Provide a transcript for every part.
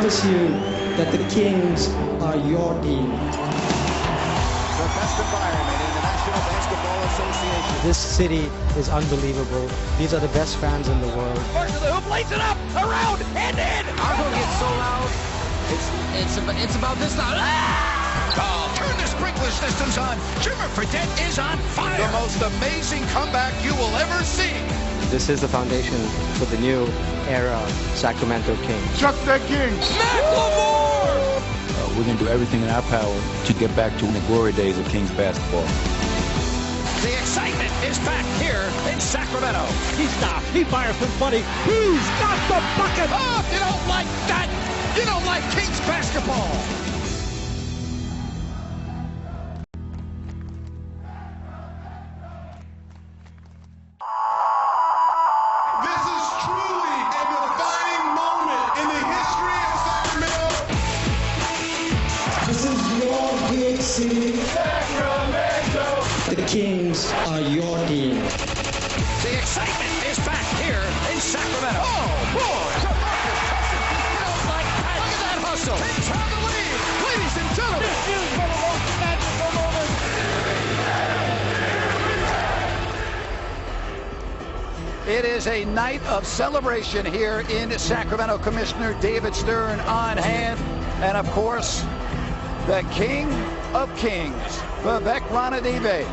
assures you that the Kings are your team. The best environment in the National Basketball Association. This city is unbelievable. These are the best fans in the world. First of the hoop, lays it up, around, and in. Our hoop gets so loud. It's about this loud. Oh, turn the sprinkler systems on. Jimmer Fredette is on fire. The most amazing comeback you will ever see. This is the foundation for the new era Sacramento Kings. Chuck that king. McLemore! We're going to do everything in our power to get back to the glory days of Kings basketball. The excitement is back here in Sacramento. He stops. He fires from 20. He's got the bucket. Oh, if you don't like that, you don't like Kings basketball. This is truly a defining moment in the history of Sacramento. This is your big city. Sacramento. The Kings are your team. The excitement is back here in Sacramento. Oh, boy. You don't like that. Look at that hustle. Kings have the lead. Ladies and gentlemen. This is one of the most magical moments. It is a night of celebration here in Sacramento. Commissioner David Stern on hand. And, of course, the King of Kings, Vivek Ranadive,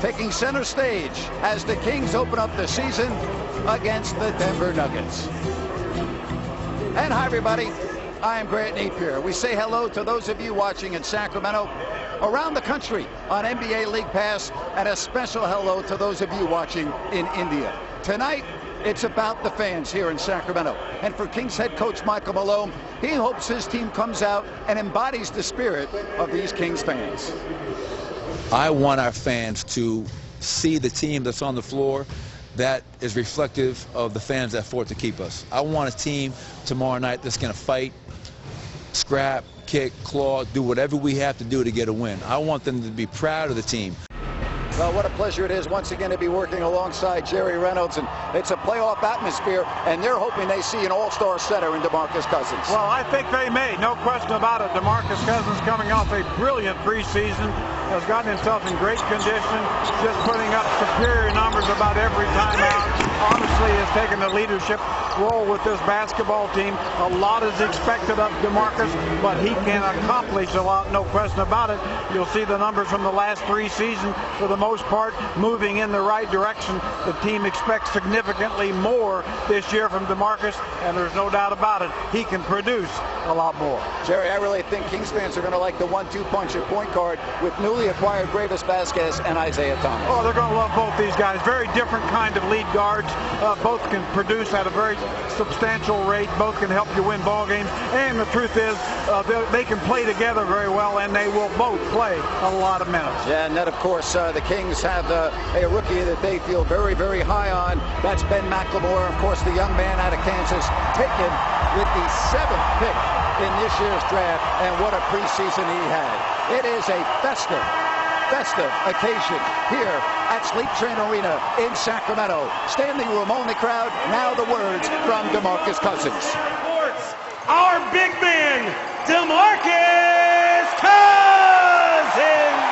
taking center stage as the Kings open up the season against the Denver Nuggets. And hi, everybody. I'm Grant Napier. We say hello to those of you watching in Sacramento, around the country on NBA League Pass, and a special hello to those of you watching in India. Tonight, it's about the fans here in Sacramento. And for Kings head coach Michael Malone, he hopes his team comes out and embodies the spirit of these Kings fans. I want our fans to see the team that's on the floor that is reflective of the fans that fought to keep us. I want a team tomorrow night that's going to fight, scrap, kick, claw, do whatever we have to do to get a win. I want them to be proud of the team. Well, what a pleasure it is once again to be working alongside Jerry Reynolds, and it's a playoff atmosphere, and they're hoping they see an all-star center in DeMarcus Cousins. Well, I think they may, no question about it. DeMarcus Cousins, coming off a brilliant preseason, has gotten himself in great condition, just putting up superior numbers about every time out. Obviously has taken a leadership role with this basketball team. A lot is expected of DeMarcus, but he can accomplish a lot, no question about it. You'll see the numbers from the last three seasons, for the most part, moving in the right direction. The team expects significantly more this year from DeMarcus, and there's no doubt about it. He can produce a lot more. Jerry, I really think Kings fans are going to like the 1-2 punch at point guard with newly acquired Gravis Vasquez and Isaiah Thomas. Oh, they're going to love both these guys. Very different kind of lead guards. Both can produce at a very substantial rate. Both can help you win ball games. And the truth is, they can play together very well, and they will both play a lot of minutes. Yeah, and then, of course, the Kings have a rookie that they feel very, very high on. That's Ben McLemore, of course, the young man out of Kansas, taken with the 7th pick in this year's draft, and what a preseason he had. It is a festive occasion here at Sleep Train Arena in Sacramento. Standing room only crowd. Now the words from DeMarcus Cousins. Our big man, DeMarcus Cousins.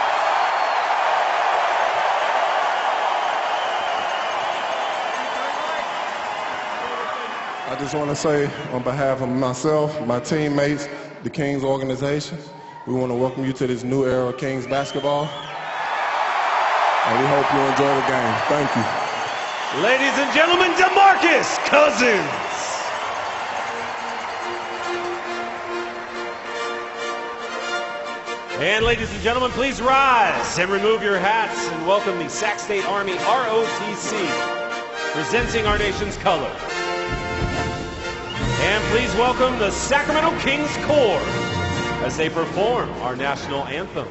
I just want to say, on behalf of myself, my teammates, the Kings organization, we want to welcome you to this new era of Kings basketball. And we hope you enjoy the game. Thank you. Ladies and gentlemen, DeMarcus Cousins. And ladies and gentlemen, please rise and remove your hats and welcome the Sac State Army ROTC, presenting our nation's color. And please welcome the Sacramento Kings Corps as they perform our national anthem.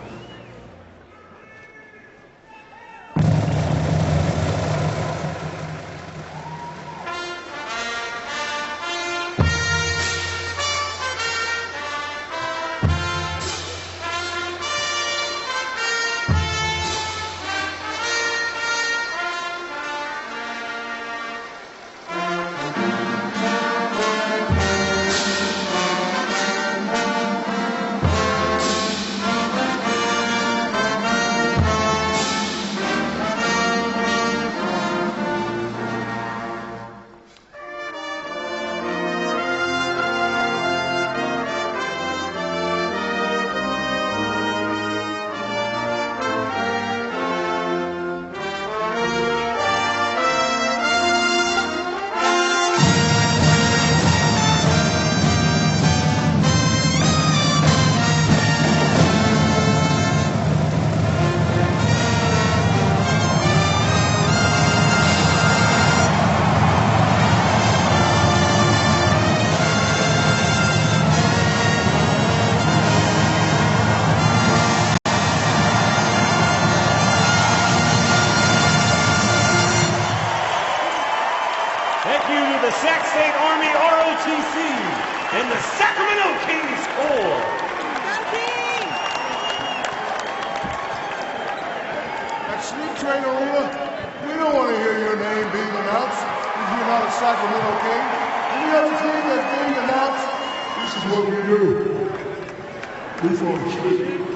before choosing.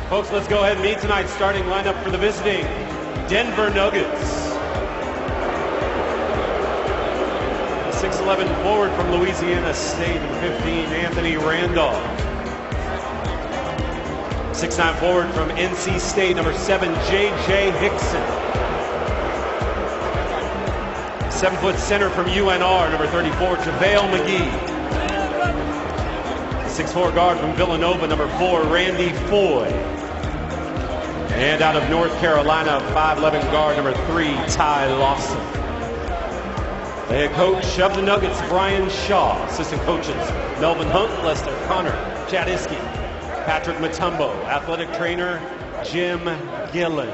Folks, let's go ahead and meet tonight's starting lineup for the visiting Denver Nuggets. 6'11" forward from Louisiana State, number 15, Anthony Randolph. 6'9" forward from NC State, number 7, J.J. Hickson. 7-foot center from UNR, number 34, JaVale McGee. 6'4" guard from Villanova, number 4, Randy Foy. And out of North Carolina, 5'11" guard, number 3, Ty Lawson. The head coach of the Nuggets, Brian Shaw. Assistant coaches, Melvin Hunt, Lester Connor, Chad Iskey, Patrick Mutombo. Athletic trainer, Jim Gillen.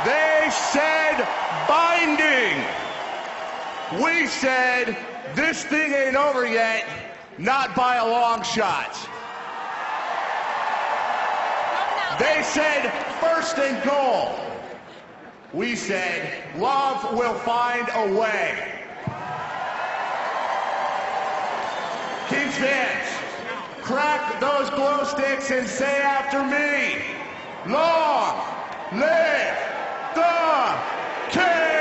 They said binding. We said this thing ain't over yet, not by a long shot. They said first and goal. We said love will find a way. Kings fans, crack those glow sticks and say after me, long live the Kings!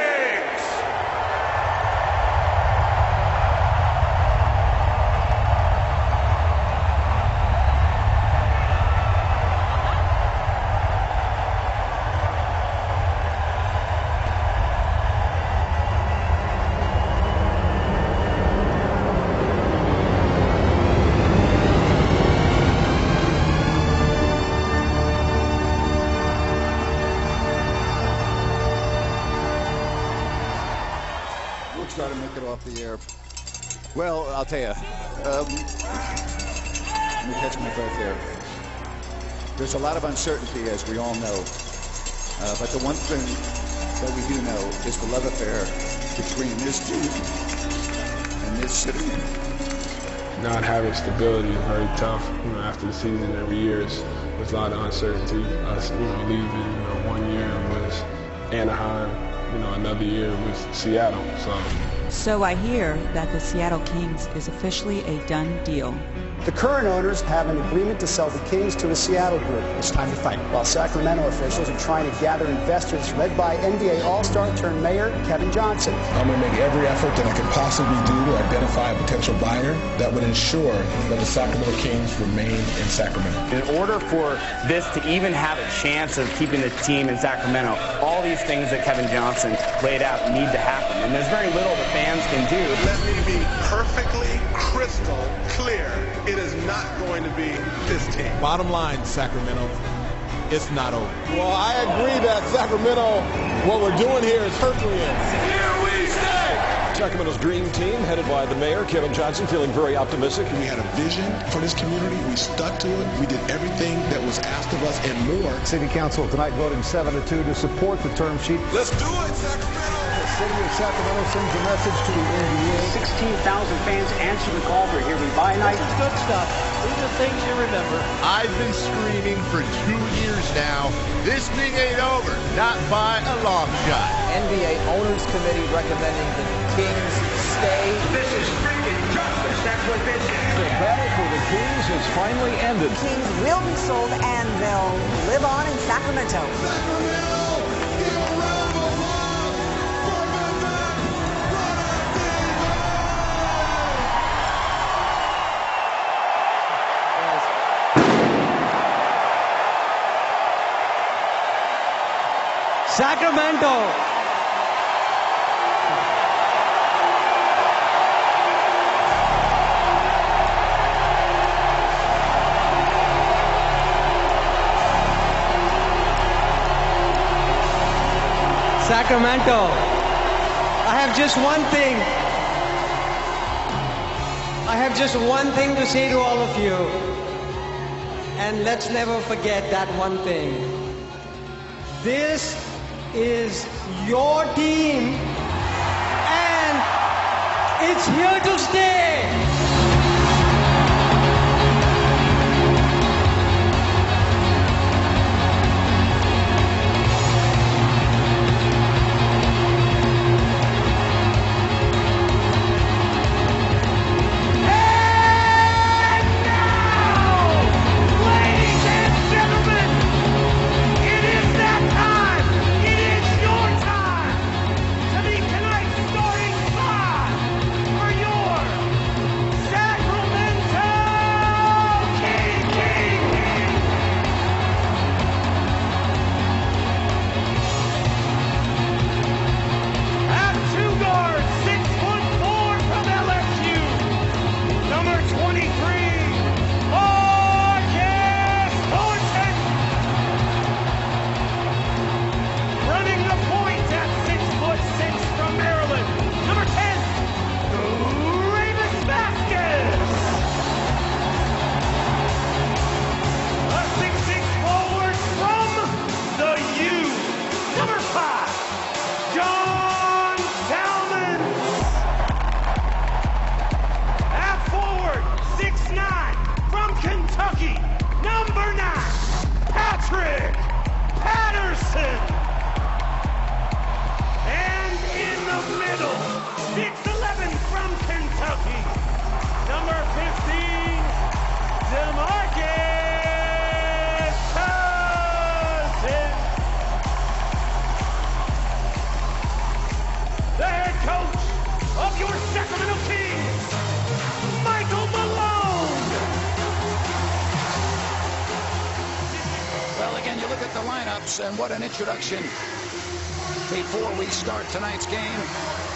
Try to make it off the air. Well, I'll tell you. Let me catch my breath there. There's a lot of uncertainty, as we all know. But the one thing that we do know is the love affair between this team and this city. Not having stability is very tough. After the season, every year there's a lot of uncertainty. Us, leaving. 1 year was Anaheim. Another year was Seattle. So I hear that the Seattle Kings is officially a done deal. The current owners have an agreement to sell the Kings to a Seattle group. It's time to fight. While Sacramento officials are trying to gather investors led by NBA All-Star turned mayor Kevin Johnson. I'm going to make every effort that I could possibly do to identify a potential buyer that would ensure that the Sacramento Kings remain in Sacramento. In order for this to even have a chance of keeping the team in Sacramento, all these things that Kevin Johnson laid out need to happen. And there's very little the fans can do. Let me be perfectly crystal clear. It is not going to be this team. Bottom line, Sacramento, it's not over. Well, I agree that Sacramento, what we're doing here is Herculean. Here we stay! Sacramento's dream team, headed by the mayor, Kevin Johnson, feeling very optimistic. We had a vision for this community. We stuck to it. We did everything that was asked of us and more. City Council tonight voting 7-2 to support the term sheet. Let's do it, Sacramento! The city of Sacramento sends a message to the NBA. 16,000 fans answer the call for Here We Buy Night. This is good stuff. These are things you remember. I've been screaming for 2 years now. This thing ain't over, not by a long shot. NBA Owners Committee recommending that the Kings stay. This is freaking justice. That's what this is. The battle for the Kings has finally ended. Kings will be sold and they'll live on in Sacramento. Sacramento. Sacramento. I have just one thing. I have just one thing to say to all of you. And let's never forget that one thing. This is your team, and it's here to stay. ups, and what an introduction before we start tonight's game.